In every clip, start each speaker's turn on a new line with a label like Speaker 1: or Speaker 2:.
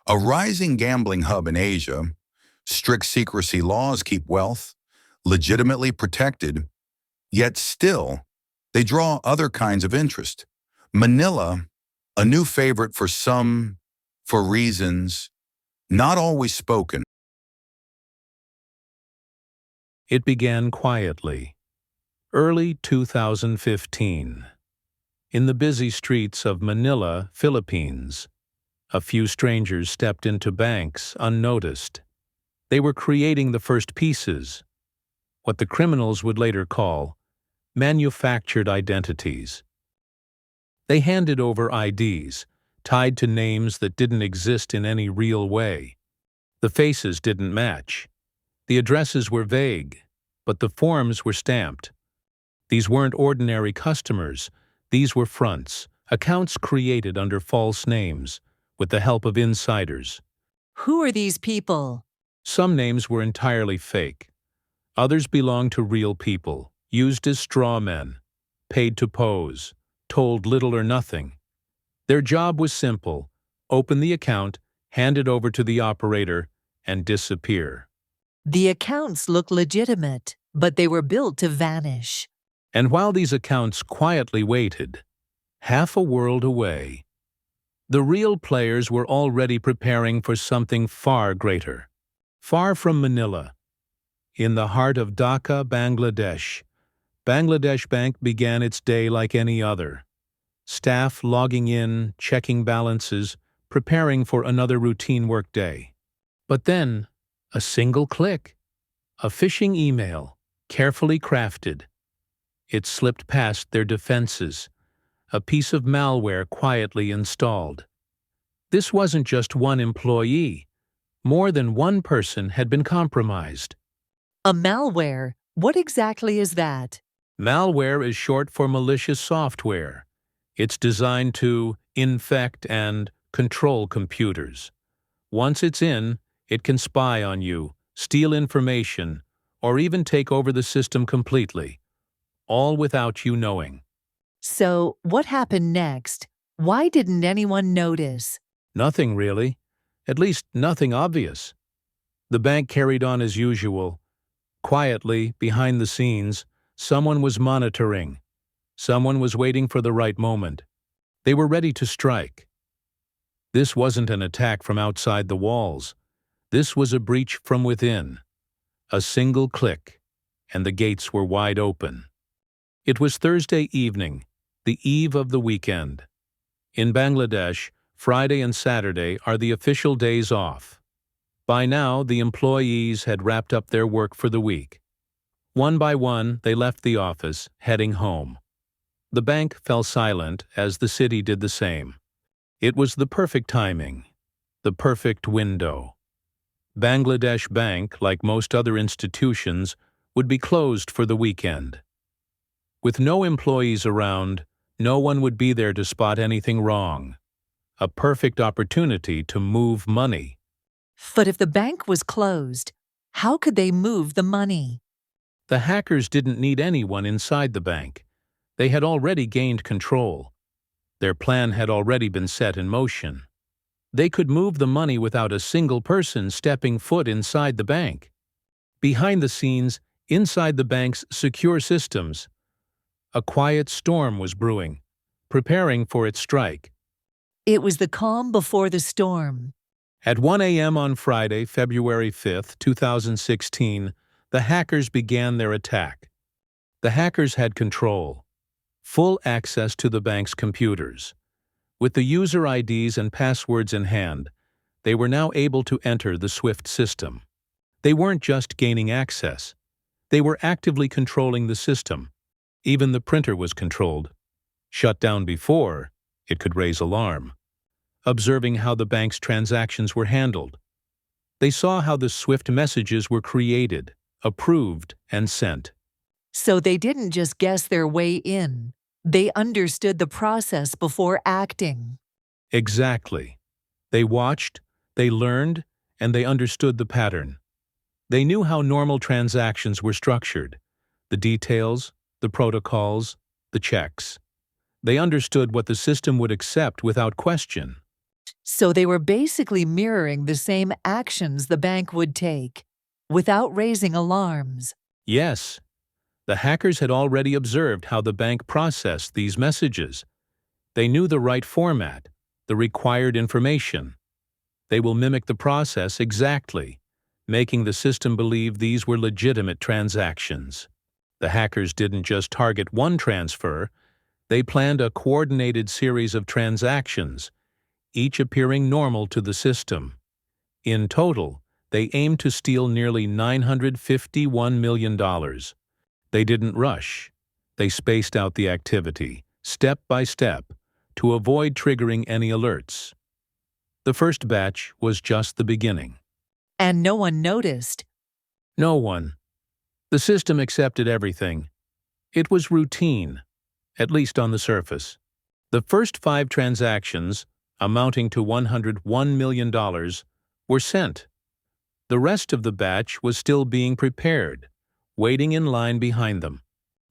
Speaker 1: A rising gambling hub in Asia, strict secrecy laws keep wealth legitimately protected, yet still, they draw other kinds of interest. Manila, a new favorite for some, for reasons not always spoken.
Speaker 2: It began quietly. Early 2015. In the busy streets of Manila, Philippines, a few strangers stepped into banks unnoticed. They were creating the first pieces, what the criminals would later call manufactured identities. They handed over IDs, tied to names that didn't exist in any real way. The faces didn't match. The addresses were vague, but the forms were stamped. These weren't ordinary customers. These were fronts, accounts created under false names, with the help of insiders.
Speaker 3: Who are these people?
Speaker 2: Some names were entirely fake. Others belonged to real people, used as straw men, paid to pose, told little or nothing. Their job was simple: open the account, hand it over to the operator, and disappear.
Speaker 3: The accounts look legitimate, but they were built to vanish.
Speaker 2: And while these accounts quietly waited, half a world away, the real players were already preparing for something far greater. Far from Manila, in the heart of Dhaka, Bangladesh, Bangladesh Bank began its day like any other. Staff logging in, checking balances, preparing for another routine workday. But then, a single click, a phishing email, carefully crafted. It slipped past their defenses, a piece of malware quietly installed. This wasn't just one employee. More than one person had been compromised.
Speaker 3: A malware? What exactly is that?
Speaker 2: Malware is short for malicious software. It's designed to infect and control computers. Once it's in, it can spy on you, steal information, or even take over the system completely, all without you knowing.
Speaker 3: So, what happened next? Why didn't anyone notice?
Speaker 2: Nothing really. At least nothing obvious. The bank carried on as usual. Quietly, behind the scenes, someone was monitoring. Someone was waiting for the right moment. They were ready to strike. This wasn't an attack from outside the walls. This was a breach from within. A single click, and the gates were wide open. It was Thursday evening, the eve of the weekend. In Bangladesh, Friday and Saturday are the official days off. By now, the employees had wrapped up their work for the week. One by one, they left the office, heading home. The bank fell silent as the city did the same. It was the perfect timing, the perfect window. Bangladesh Bank, like most other institutions, would be closed for the weekend. With no employees around, no one would be there to spot anything wrong. A perfect opportunity to move money.
Speaker 3: But if the bank was closed, how could they move the money?
Speaker 2: The hackers didn't need anyone inside the bank. They had already gained control. Their plan had already been set in motion. They could move the money without a single person stepping foot inside the bank. Behind the scenes, inside the bank's secure systems, a quiet storm was brewing, preparing for its strike.
Speaker 3: It was the calm before the storm.
Speaker 2: At 1 a.m. on Friday, February 5, 2016, the hackers began their attack. The hackers had control, full access to the bank's computers. With the user IDs and passwords in hand, they were now able to enter the SWIFT system. They weren't just gaining access. They were actively controlling the system. Even the printer was controlled. Shut down before, it could raise alarm. Observing how the bank's transactions were handled. They saw how the SWIFT messages were created, approved, and sent.
Speaker 3: So they didn't just guess their way in. They understood the process before acting.
Speaker 2: Exactly. They watched, they learned, and they understood the pattern. They knew how normal transactions were structured, the details, the protocols, the checks. They understood what the system would accept without question.
Speaker 3: So they were basically mirroring the same actions the bank would take, without raising alarms.
Speaker 2: Yes, the hackers had already observed how the bank processed these messages. They knew the right format, the required information. They will mimic the process exactly, making the system believe these were legitimate transactions. The hackers didn't just target one transfer, they planned a coordinated series of transactions, each appearing normal to the system. In total, they aimed to steal nearly $951 million. They didn't rush. They spaced out the activity, step by step, to avoid triggering any alerts. The first batch was just the beginning.
Speaker 3: And no one noticed.
Speaker 2: No one. The system accepted everything. It was routine, at least on the surface. The first 5 transactions, amounting to $101 million, were sent. The rest of the batch was still being prepared, waiting in line behind them.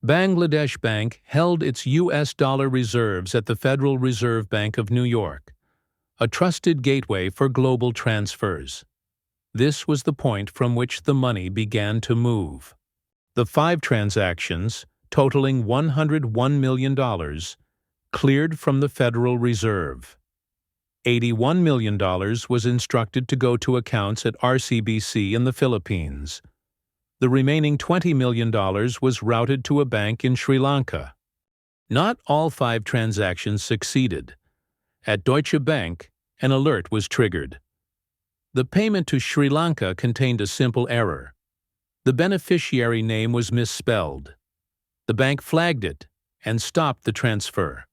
Speaker 2: Bangladesh Bank held its U.S. dollar reserves at the Federal Reserve Bank of New York, a trusted gateway for global transfers. This was the point from which the money began to move. The 5 transactions, totaling $101 million, cleared from the Federal Reserve. $81 million was instructed to go to accounts at RCBC in the Philippines. The remaining $20 million was routed to a bank in Sri Lanka. Not all 5 transactions succeeded. At Deutsche Bank, an alert was triggered. The payment to Sri Lanka contained a simple error. The beneficiary name was misspelled. The bank flagged it and stopped the transfer.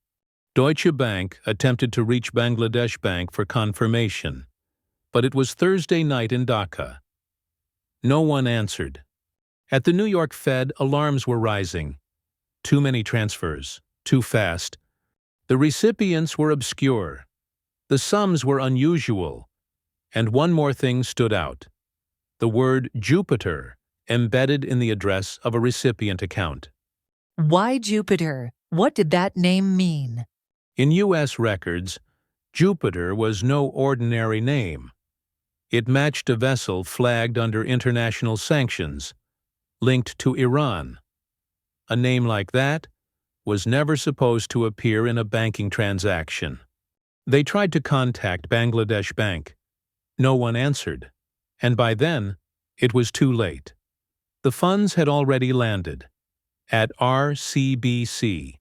Speaker 2: Deutsche Bank attempted to reach Bangladesh Bank for confirmation, but it was Thursday night in Dhaka. No one answered. At the New York Fed, alarms were rising. Too many transfers, too fast. The recipients were obscure. The sums were unusual. And one more thing stood out: the word Jupiter embedded in the address of a recipient account.
Speaker 3: Why Jupiter? What did that name mean?
Speaker 2: In U.S. records, Jupiter was no ordinary name. It matched a vessel flagged under international sanctions, linked to Iran. A name like that was never supposed to appear in a banking transaction. They tried to contact Bangladesh Bank. No one answered, and by then, it was too late. The funds had already landed at RCBC.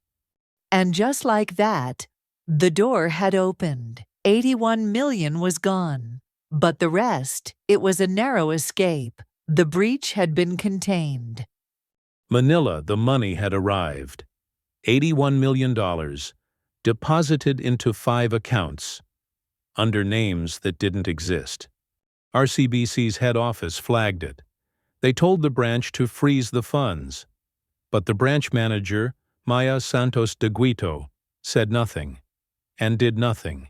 Speaker 3: And just like that, the door had opened. 81 million was gone. But the rest, it was a narrow escape. The breach had been contained.
Speaker 2: Manila, the money had arrived. $81 million, deposited into 5 accounts, under names that didn't exist. RCBC's head office flagged it. They told the branch to freeze the funds, but the branch manager, Maya Santos de Guito, said nothing and did nothing.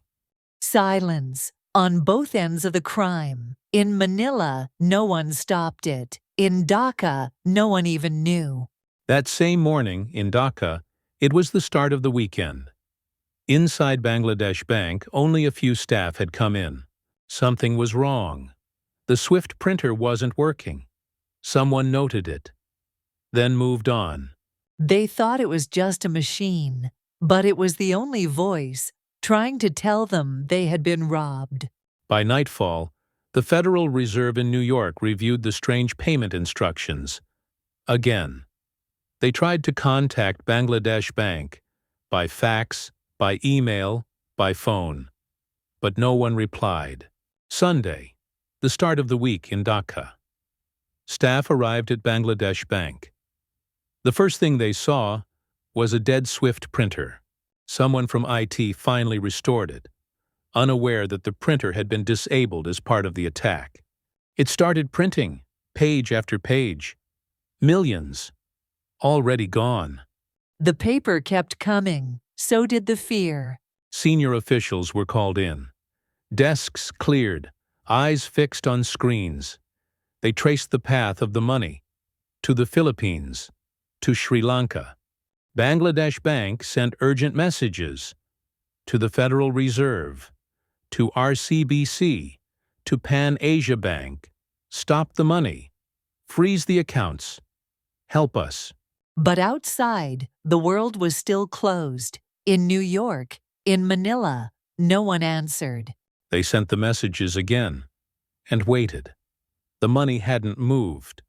Speaker 3: Silence on both ends of the crime. In Manila, no one stopped it. In Dhaka, no one even knew.
Speaker 2: That same morning, in Dhaka, it was the start of the weekend. Inside Bangladesh Bank, only a few staff had come in. Something was wrong. The Swift printer wasn't working. Someone noted it, then moved on.
Speaker 3: They thought it was just a machine, but it was the only voice trying to tell them they had been robbed.
Speaker 2: By nightfall, the Federal Reserve in New York reviewed the strange payment instructions. Again, they tried to contact Bangladesh Bank by fax, by email, by phone, but no one replied. Sunday, the start of the week in Dhaka. Staff arrived at Bangladesh Bank. The first thing they saw was a dead Swift printer. Someone from IT finally restored it, unaware that the printer had been disabled as part of the attack. It started printing, page after page. Millions. Already gone.
Speaker 3: The paper kept coming. So did the fear.
Speaker 2: Senior officials were called in. Desks cleared, eyes fixed on screens. They traced the path of the money to the Philippines, to Sri Lanka. Bangladesh Bank sent urgent messages to the Federal Reserve, to RCBC, to Pan Asia Bank. Stop the money. Freeze the accounts. Help us.
Speaker 3: But outside, the world was still closed. In New York, in Manila, no one answered.
Speaker 2: They sent the messages again and waited. The money hadn't moved,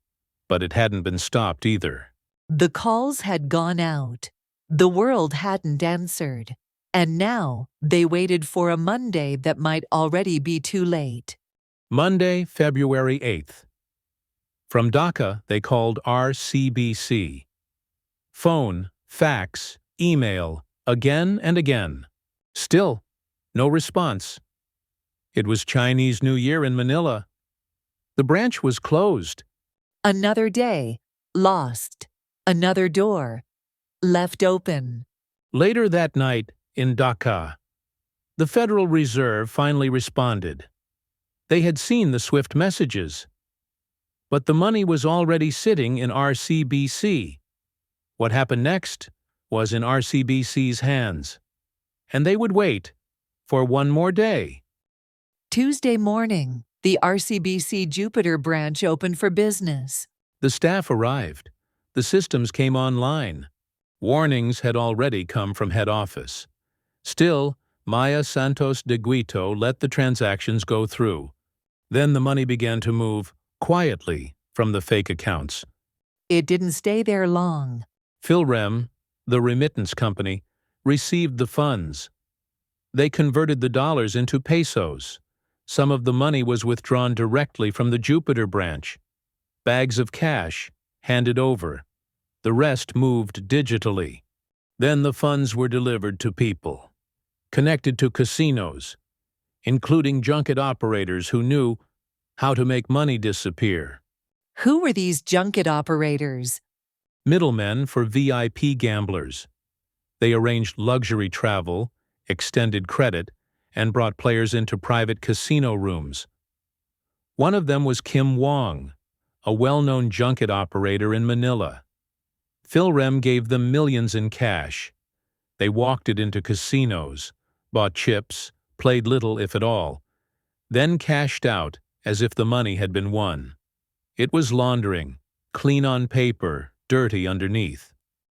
Speaker 2: but it hadn't been stopped either.
Speaker 3: The calls had gone out. The world hadn't answered. And now they waited for a Monday that might already be too late.
Speaker 2: Monday, February 8th. From Dhaka, they called RCBC. Phone, fax, email, again and again. Still, no response. It was Chinese New Year in Manila. The branch was closed.
Speaker 3: Another day, lost. Another door, left open.
Speaker 2: Later that night, in Dhaka, the Federal Reserve finally responded. They had seen the SWIFT messages. But the money was already sitting in RCBC. What happened next was in RCBC's hands. And they would wait for one more day.
Speaker 3: Tuesday morning, the RCBC Jupiter branch opened for business.
Speaker 2: The staff arrived. The systems came online. Warnings had already come from head office. Still, Maya Santos de Guito let the transactions go through. Then the money began to move quietly from the fake accounts.
Speaker 3: It didn't stay there long.
Speaker 2: Philrem, the remittance company, received the funds. They converted the dollars into pesos. Some of the money was withdrawn directly from the Jupiter branch. Bags of cash handed over. The rest moved digitally. Then the funds were delivered to people connected to casinos, including junket operators who knew how to make money disappear.
Speaker 3: Who were these junket operators?
Speaker 2: Middlemen for VIP gamblers. They arranged luxury travel, extended credit, and brought players into private casino rooms. One of them was Kim Wong, a well-known junket operator in Manila. Philrem gave them millions in cash. They walked it into casinos, bought chips, played little if at all, then cashed out as if the money had been won. It was laundering, clean on paper, dirty underneath.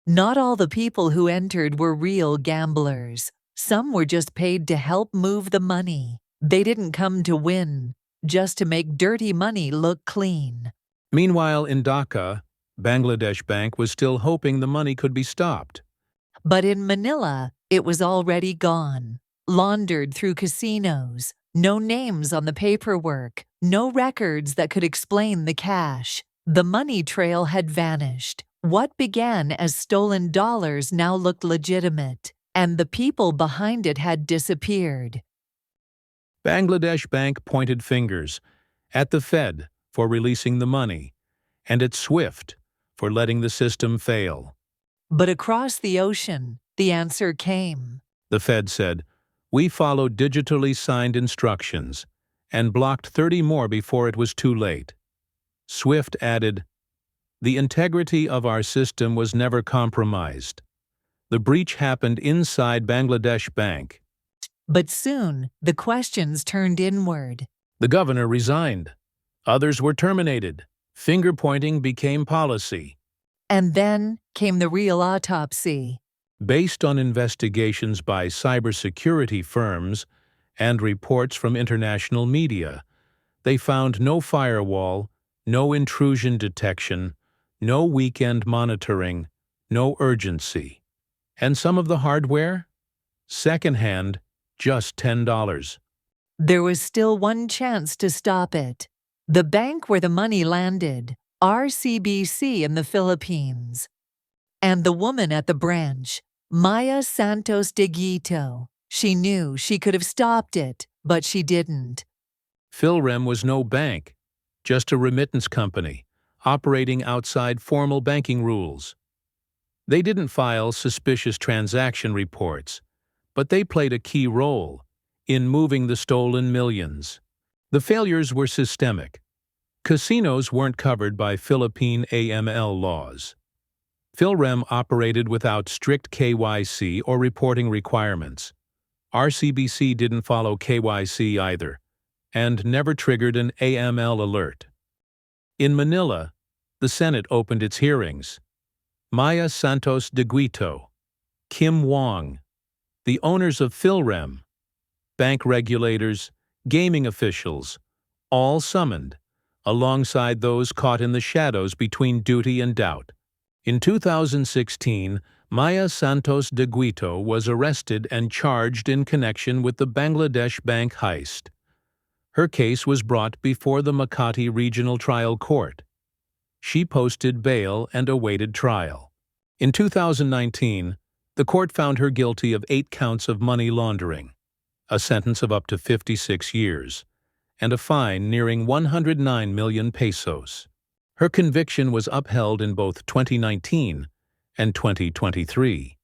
Speaker 3: Not all the people who entered were real gamblers. Some were just paid to help move the money. They didn't come to win, just to make dirty money look clean.
Speaker 2: Meanwhile, in Dhaka, Bangladesh Bank was still hoping the money could be stopped.
Speaker 3: But in Manila, it was already gone, laundered through casinos. No names on the paperwork, no records that could explain the cash. The money trail had vanished. What began as stolen dollars now looked legitimate, and the people behind it had disappeared.
Speaker 2: Bangladesh Bank pointed fingers at the Fed for releasing the money, and at SWIFT for letting the system fail.
Speaker 3: But across the ocean, the answer came.
Speaker 2: The Fed said, "We followed digitally signed instructions and blocked 30 more before it was too late." SWIFT added, "The integrity of our system was never compromised. The breach happened inside Bangladesh Bank."
Speaker 3: But soon, the questions turned inward.
Speaker 2: The governor resigned. Others were terminated. Finger-pointing became policy.
Speaker 3: And then came the real autopsy.
Speaker 2: Based on investigations by cybersecurity firms and reports from international media, they found no firewall, no intrusion detection, no weekend monitoring, no urgency. And some of the hardware? Secondhand, just $10.
Speaker 3: There was still one chance to stop it. The bank where the money landed, RCBC in the Philippines. And the woman at the branch, Maya Santos de Guito. She knew she could have stopped it, but she didn't.
Speaker 2: Philrem was no bank, just a remittance company, operating outside formal banking rules. They didn't file suspicious transaction reports, but they played a key role in moving the stolen millions. The failures were systemic. Casinos weren't covered by Philippine AML laws. Philrem operated without strict KYC or reporting requirements. RCBC didn't follow KYC either, and never triggered an AML alert. In Manila, the Senate opened its hearings. Maya Santos de Guito, Kim Wong, the owners of Philrem, bank regulators, gaming officials, all summoned, alongside those caught in the shadows between duty and doubt. In 2016, Maya Santos de Guito was arrested and charged in connection with the Bangladesh Bank Heist. Her case was brought before the Makati Regional Trial Court. She posted bail and awaited trial. In 2019, the court found her guilty of 8 counts of money laundering, a sentence of up to 56 years, and a fine nearing 109 million pesos. Her conviction was upheld in both 2019 and 2023.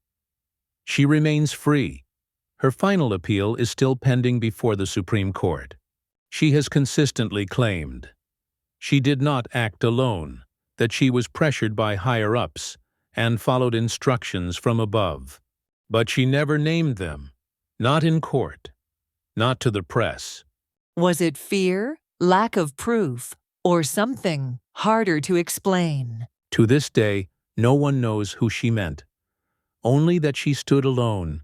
Speaker 2: She remains free. Her final appeal is still pending before the Supreme Court. She has consistently claimed she did not act alone, that she was pressured by higher-ups and followed instructions from above. But she never named them, not in court, not to the press.
Speaker 3: Was it fear, lack of proof, or something harder to explain?
Speaker 2: To this day, no one knows who she meant, only that she stood alone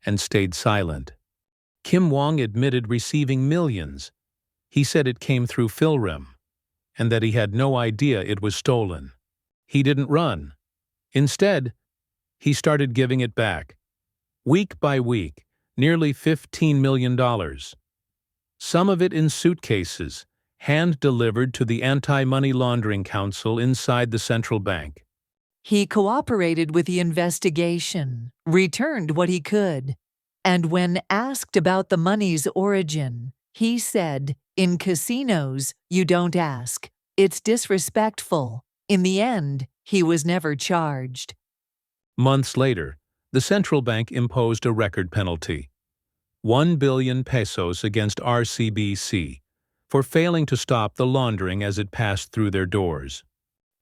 Speaker 2: and stayed silent. Kim Wong admitted receiving millions. He said it came through Philrem, and that he had no idea it was stolen. He didn't run. Instead, he started giving it back, week by week, nearly $15 million. Some of it in suitcases, hand-delivered to the Anti-Money Laundering Council inside the central bank.
Speaker 3: He cooperated with the investigation, returned what he could, and when asked about the money's origin, he said, "In casinos, you don't ask. It's disrespectful." In the end, he was never charged.
Speaker 2: Months later, the central bank imposed a record penalty, 1 billion pesos against RCBC, for failing to stop the laundering as it passed through their doors.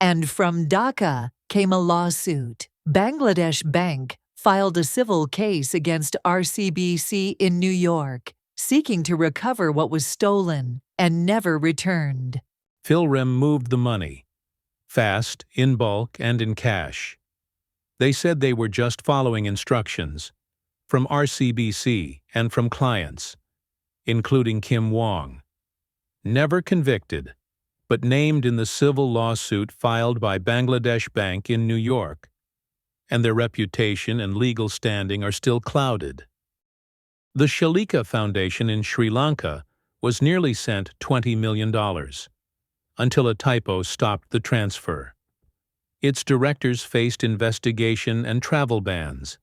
Speaker 3: And from Dhaka came a lawsuit. Bangladesh Bank filed a civil case against RCBC in New York, seeking to recover what was stolen and never returned.
Speaker 2: Philrem moved the money, fast, in bulk, and in cash. They said they were just following instructions from RCBC and from clients, including Kim Wong. Never convicted, but named in the civil lawsuit filed by Bangladesh Bank in New York, and their reputation and legal standing are still clouded. The Shalika Foundation in Sri Lanka was nearly sent $20 million, until a typo stopped the transfer. Its directors faced investigation and travel bans.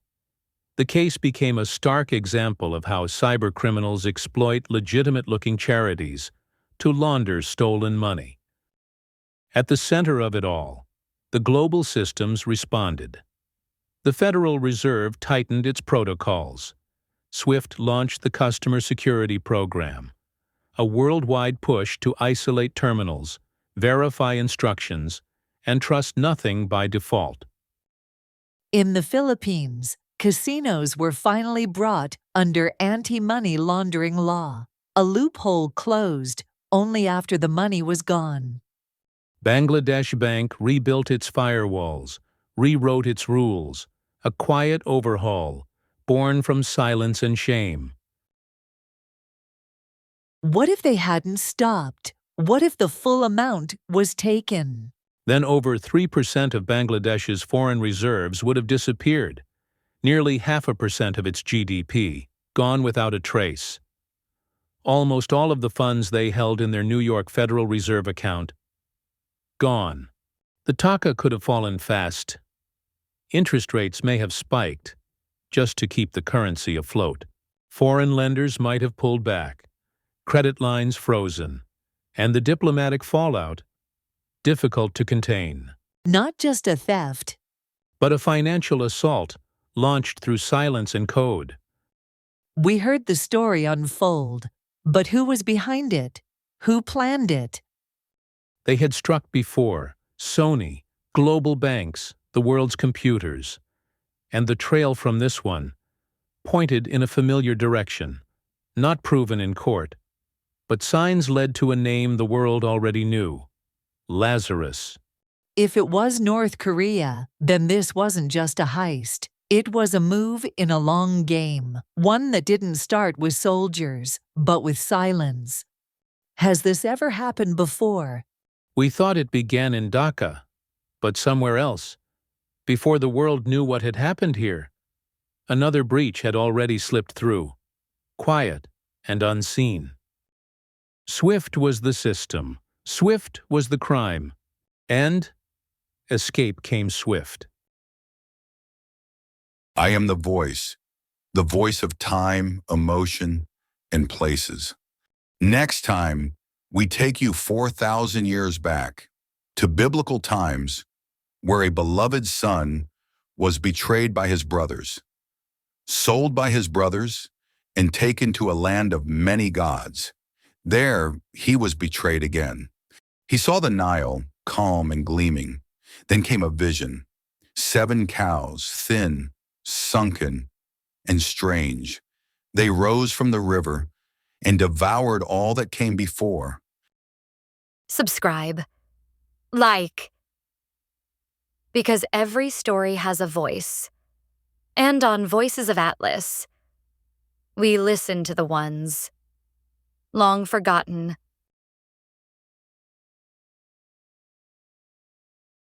Speaker 2: The case became a stark example of how cybercriminals exploit legitimate-looking charities to launder stolen money. At the center of it all, the global systems responded. The Federal Reserve tightened its protocols. SWIFT launched the Customer Security Program, a worldwide push to isolate terminals, verify instructions, and trust nothing by default.
Speaker 3: In the Philippines, casinos were finally brought under anti-money laundering law. A loophole closed only after the money was gone.
Speaker 2: Bangladesh Bank rebuilt its firewalls, rewrote its rules, a quiet overhaul, born from silence and shame.
Speaker 3: What if they hadn't stopped? What if the full amount was taken?
Speaker 2: Then over 3% of Bangladesh's foreign reserves would have disappeared, nearly 0.5% of its GDP, gone without a trace. Almost all of the funds they held in their New York Federal Reserve account, gone. The Dhaka could have fallen fast. Interest rates may have spiked, just to keep the currency afloat. Foreign lenders might have pulled back, credit lines frozen, and the diplomatic fallout difficult to contain.
Speaker 3: Not just a theft,
Speaker 2: But a financial assault launched through silence and code.
Speaker 3: we heard the story unfold. But who was behind it? Who planned it?
Speaker 2: They had struck before: Sony, global banks, the world's computers. And the trail from this one pointed in a familiar direction, not proven in court, but signs led to a name the world already knew: Lazarus.
Speaker 3: If it was North Korea, then this wasn't just a heist. It was a move in a long game, one that didn't start with soldiers, but with silence. Has this ever happened before?
Speaker 2: We thought it began in Dhaka, but somewhere else, before the world knew what had happened here. Another breach had already slipped through, quiet and unseen. Swift was the system, swift was the crime, and escape came swift.
Speaker 1: I am the voice of time, emotion, and places. Next time, we take you 4,000 years back to biblical times where a beloved son was betrayed by his brothers, sold by his brothers, and taken to a land of many gods. There, he was betrayed again. He saw the Nile, calm and gleaming. Then came a vision. 7 cows, thin, sunken, and strange. They rose from the river and devoured all that came before.
Speaker 4: Subscribe. Like. Because every story has a voice. And on Voices of Atlas, we listen to the ones long forgotten,